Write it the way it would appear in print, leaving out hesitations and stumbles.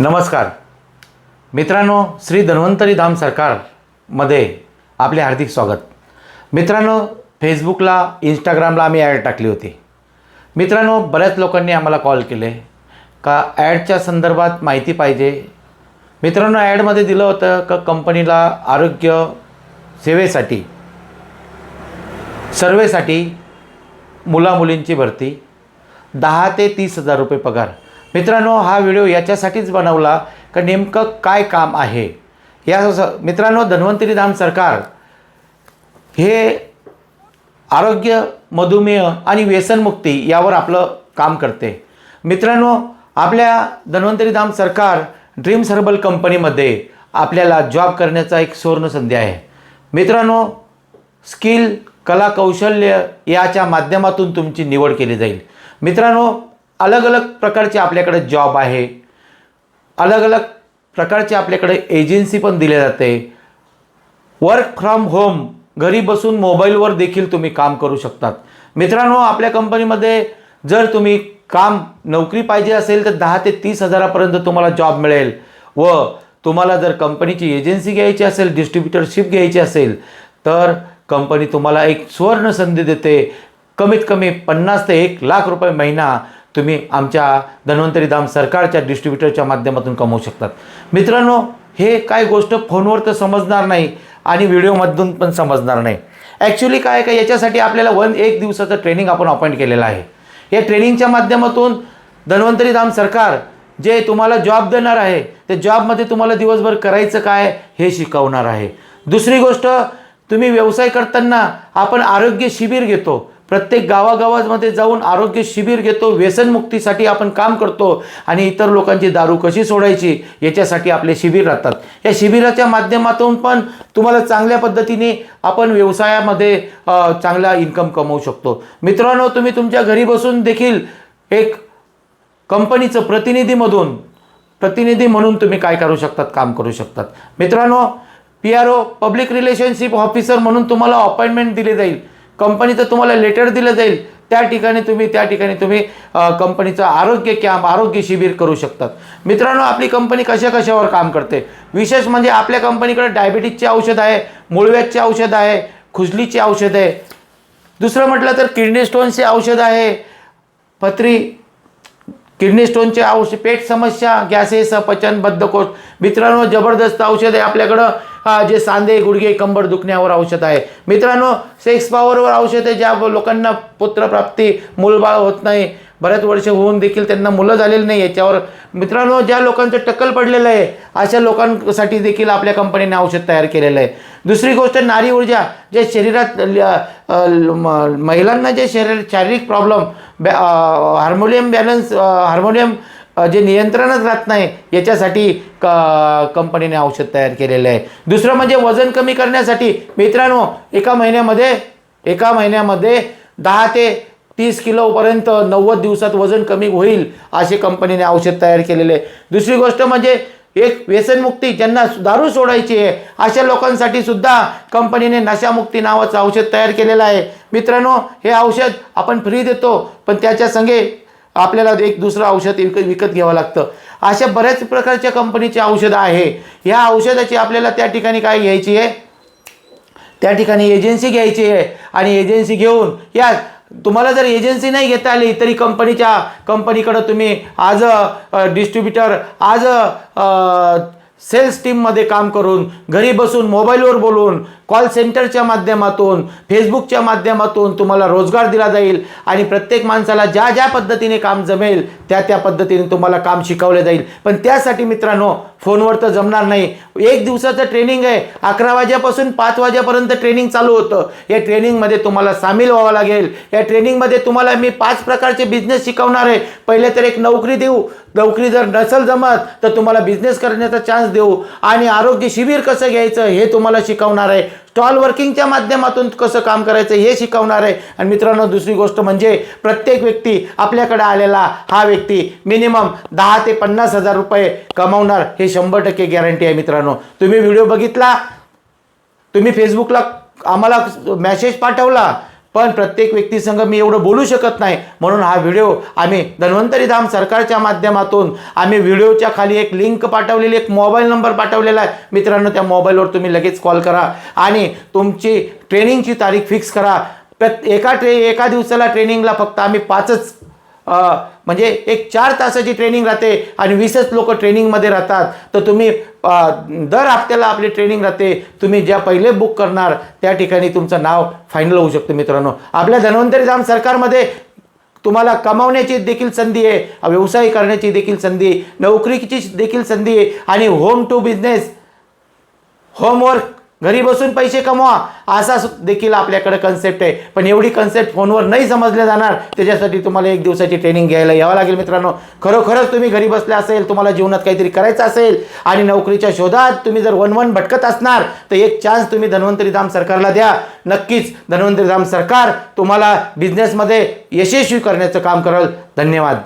नमस्कार मित्रांनो, श्री धन्वंतरी धाम सरकारमध्ये आपले हार्दिक स्वागत। मित्रांनो, फेसबुकला इंस्टाग्रामला आम्ही ॲड टाकली होती। मित्रांनो, बऱ्याच लोकांनी आम्हाला कॉल केले का ॲडच्या संदर्भात माहिती पाहिजे। मित्रांनो, ॲडमध्ये दिलं होतं का कंपनीला आरोग्य सेवेसाठी सर्वेसाठी मुलामुलींची भरती 10 ते 30 हजार रुपये पगार। मित्रांनो, हा व्हिडिओ याच्यासाठीच बनवला का नेमकं काय काम आहे या। मित्रांनो, धन्वंतरी धाम सरकार हे आरोग्य, मधुमेह आणि व्यसनमुक्ती यावर आपलं काम करते। मित्रांनो, आपल्या धन्वंतरी धाम सरकार ड्रीम्स हर्बल कंपनीमध्ये आपल्याला जॉब करण्याचा एक सुवर्ण संधी आहे। मित्रांनो, स्किल, कला, कौशल्य याच्या माध्यमातून तुमची निवड केली जाईल। मित्रांनो, अलग अलग प्रकारचे आपल्याकडे जॉब आहे, अलग अलग प्रकारचे आपल्याकडे एजन्सी पण दिले जाते। वर्क फ्रॉम होम, घरी बसून मोबाईलवर देखील तुम्ही काम करू शकतात। मित्रांनो, आपल्या कंपनीमध्ये जर तुम्ही नोकरी पाहिजे असेल तर 10 ते 30 हजारापर्यंत तुम्हाला जॉब मिळेल। व तुम्हाला जर कंपनीची एजन्सी घ्यायची असेल, डिस्ट्रीब्युटरशिप घ्यायची असेल तर कंपनी तुम्हाला एक सुवर्ण संधी देते। कमीत कमी 50 ते 1 लाख रुपये महिना तुम्ही आमच्या धन्वंतरी धाम सरकारच्या डिस्ट्रीब्युटरच्या माध्यमातून कमवू शकतात। मित्रांनो, हे काय गोष्ट फोनवर तर समजणार नाही आणि व्हिडिओमधून पण समजणार नाही। ॲक्च्युली काय याच्यासाठी आपल्याला 1 दिवसाचं ट्रेनिंग आपण अपॉइंट केलेलं आहे। या ट्रेनिंगच्या माध्यमातून धन्वंतरी धाम सरकार जे तुम्हाला जॉब देणार आहे, त्या जॉबमध्ये तुम्हाला दिवसभर करायचं काय हे शिकवणार आहे। दुसरी गोष्ट, तुम्ही व्यवसाय करताना आपण आरोग्य शिबिर घेतो। प्रत्येक गावागावांमध्ये जाऊन आरोग्य शिबिर घेतो, व्यसनमुक्तीसाठी आपण काम करतो आणि इतर लोकांची दारू कशी सोडायची याच्यासाठी आपले शिबिर राहतात। या शिबिराच्या माध्यमातून पण तुम्हाला चांगल्या पद्धतीने आपण व्यवसायामध्ये चांगला इन्कम कमवू शकतो। मित्रांनो, तुम्ही तुमच्या घरी बसून देखील एक कंपनीचं प्रतिनिधी म्हणून तुम्ही काय करू शकतात, काम करू शकतात। मित्रांनो, PRO पब्लिक रिलेशनशिप ऑफिसर म्हणून तुम्हाला अपॉइंटमेंट दिली जाईल। कंपनीचं तुम्हाला लेटर दिलं जाईल, त्या ठिकाणी तुम्ही कंपनीचं आरोग्य कॅम्प, आरोग्य शिबिर करू शकतात। मित्रांनो, आपली कंपनी कशावर काम करते, विशेष म्हणजे आपल्या कंपनीकडे डायबिटीजचे औषध आहे, मूळव्याधचे औषध आहे, खुजलीचे औषध आहे। दुसरं म्हटलं तर किडनी स्टोनचे औषध आहे, किडनी स्टोनचे औषध, पेट समस्या, गॅसेस, अपचन, बद्धकोष। मित्रांनो, जबरदस्त औषध आहे आपल्याकडं। जे सांधे, गुडघे, कंबर दुखण्यावर औषध आहे। मित्रांनो, सेक्स पॉवरवर औषध आहे। ज्या लोकांना पुत्रप्राप्ती, मूलबाळ होत नाही, बऱ्याच वर्ष होऊन देखील त्यांना मुलं झालेली नाही, याच्यावर मित्रांनो ज्या लोकांचं टक्कल पडलेलं आहे अशा लोकांसाठी देखील आपल्या कंपनीने औषध तयार केलेलं आहे। दुसरी गोष्ट, नारी ऊर्जा, जे शरीरात महिलांना जे शारीरिक प्रॉब्लेम, हार्मोनियम जे नियंत्रणात राहत नाही याच्यासाठी कंपनीने औषध तयार केलेलं आहे। दुसरं म्हणजे वजन कमी करण्यासाठी। मित्रांनो, एका महिन्यामध्ये 10 ते 30 किलोपर्यंत 90 दिवसात वजन कमी होईल असे कंपनीने औषध तयार केलेले आहे। दुसरी गोष्ट म्हणजे एक व्यसनमुक्ती, ज्यांना दारू सोडायची आहे अशा लोकांसाठी सुद्धा कंपनीने नशामुक्ती नावाचं औषध तयार केलेलं आहे। मित्रांनो, हे औषध आपण फ्री देतो, पण त्याच्या संगे आपल्याला एक दुसरं औषध विकत घ्यावं लागतं। अशा बऱ्याच प्रकारच्या कंपनीचे औषधं आहे। या औषधाची आपल्याला त्या ठिकाणी काय घ्यायची आहे, त्या ठिकाणी एजन्सी घ्यायची आहे आणि एजन्सी घेऊन तुम्हाला जर एजन्सी नाही घेता आली तरी कंपनीकडे तुम्ही आज डिस्ट्रीब्युटर, आज सेल्स टीममध्ये काम करून, घरी बसून मोबाईलवर बोलून, कॉल सेंटरच्या माध्यमातून, फेसबुकच्या माध्यमातून तुम्हाला रोजगार दिला जाईल आणि प्रत्येक माणसाला ज्या पद्धतीने काम जमेल त्या पद्धतीने तुम्हाला काम शिकवले जाईल। पण त्यासाठी मित्रांनो, फोनवर तर जमणार नाही। 1 दिवसाचं ट्रेनिंग आहे, 11 वाजेपासून 5 वाजेपर्यंत ट्रेनिंग चालू होतं। या ट्रेनिंगमध्ये तुम्हाला सामील व्हावं लागेल। या ट्रेनिंगमध्ये तुम्हाला मी 5 प्रकारचे बिझनेस शिकवणार आहे। पहिले तर एक नोकरी देऊ, नोकरी जर नसेल जमत तर तुम्हाला बिझनेस करण्याचा चान्स देऊ आणि आरोग्य शिबिर कसं घ्यायचं हे तुम्हाला शिकवणार आहे। स्टॉल वर्किंगच्या माध्यमातून कसं काम करायचं हे शिकवणार आहे। आणि मित्रांनो, दुसरी गोष्ट म्हणजे प्रत्येक व्यक्ती, आपल्याकडे आलेला हा व्यक्ती मिनिमम 10 ते 50 हजार रुपये कमावणार, हे 100% गॅरंटी आहे। मित्रांनो, तुम्ही व्हिडिओ बघितला, तुम्ही फेसबुकला आम्हाला मेसेज पाठवला, पण प्रत्येक व्यक्तीसंग मी एवढं बोलू शकत नाही, म्हणून हा व्हिडिओ आम्ही धन्वंतरी धाम सरकारच्या माध्यमातून आम्ही व्हिडिओच्या खाली एक लिंक पाठवलेली, एक मोबाईल नंबर पाठवलेला आहे मित्रांनो. त्या मोबाईलवर तुम्ही लगेच कॉल करा आणि तुमची ट्रेनिंगची तारीख फिक्स करा. एका दिवसाला ट्रेनिंगला फक्त आम्ही 5च म्हणजे एक 4 तासाची ट्रेनिंग राहते आणि 20च लोक ट्रेनिंगमध्ये राहतात. तर तुम्ही दर हप्त्याला आपली ट्रेनिंग राहते. तुम्ही ज्या पहिले बुक करणार त्या ठिकाणी तुमचं नाव फायनल होऊ शकतं मित्रांनो. आपल्या धन्वंतरी धाम सरकारमध्ये तुम्हाला कमावण्याची देखील संधी आहे, व्यवसाय करण्याची देखील संधी आहे, नोकरीची देखील संधी आहे आणि होम टू बिझनेस, होमवर्क, घरी बसून पैसे कमवा असा देखील आपल्याकडे कन्सेप्ट आहे. पण एवढी कन्सेप्ट फोनवर नाही समजले जाणार, त्याच्यासाठी तुम्हाला 1 दिवसाची ट्रेनिंग घ्यायला यावं लागेल मित्रांनो. खरोखरच तुम्ही घरी बसले असेल, तुम्हाला जीवनात काहीतरी करायचं असेल आणि नोकरीच्या शोधात तुम्ही जर वन भटकत असणार तर एक चान्स तुम्ही धन्वंतरी धाम सरकारला द्या. नक्कीच धन्वंतरी धाम सरकार तुम्हाला बिझनेसमध्ये यशस्वी करण्याचं काम करेल. धन्यवाद.